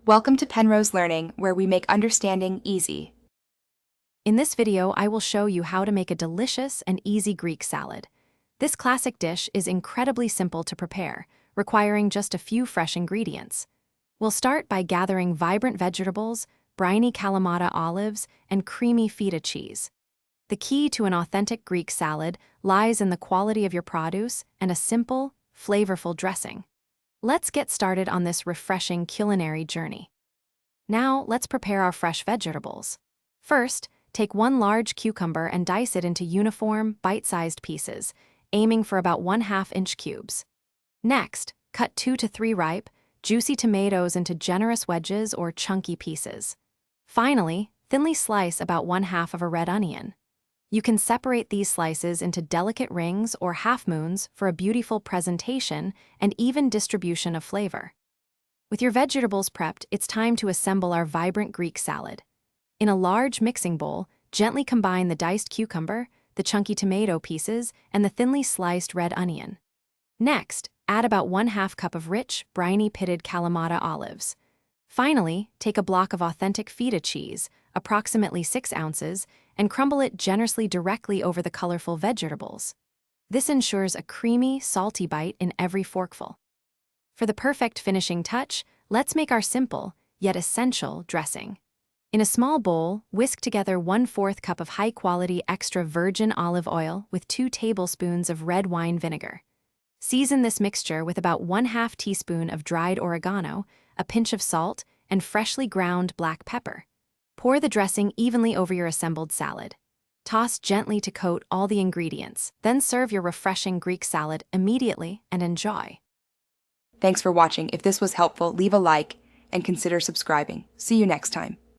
Welcome to Penrose Learning, where we make understanding easy. In this video, I will show you how to make a delicious and easy Greek salad. This classic dish is incredibly simple to prepare, requiring just a few fresh ingredients. We'll start by gathering vibrant vegetables, briny Kalamata olives, and creamy feta cheese. The key to an authentic Greek salad lies in the quality of your produce and a simple, flavorful dressing. Let's get started on this refreshing culinary journey. Now, let's prepare our fresh vegetables. First, take one large cucumber and dice it into uniform, bite-sized pieces, aiming for about 1/2-inch cubes. Next, cut 2 to 3 ripe, juicy tomatoes into generous wedges or chunky pieces. Finally, thinly slice about 1/2 of a red onion. You can separate these slices into delicate rings or half-moons for a beautiful presentation and even distribution of flavor. With your vegetables prepped, it's time to assemble our vibrant Greek salad. In a large mixing bowl, gently combine the diced cucumber, the chunky tomato pieces, and the thinly sliced red onion. Next, add about 1/2 cup of rich, briny pitted Kalamata olives. Finally, take a block of authentic feta cheese, approximately 6 ounces, and crumble it generously directly over the colorful vegetables. This ensures a creamy, salty bite in every forkful. For the perfect finishing touch, let's make our simple, yet essential, dressing. In a small bowl, whisk together 1/4 cup of high-quality extra virgin olive oil with 2 tablespoons of red wine vinegar. Season this mixture with about 1/2 teaspoon of dried oregano, a pinch of salt, and freshly ground black pepper. Pour the dressing evenly over your assembled salad. Toss gently to coat all the ingredients, then serve your refreshing Greek salad immediately and enjoy. Thanks for watching. If this was helpful, leave a like and consider subscribing. See you next time.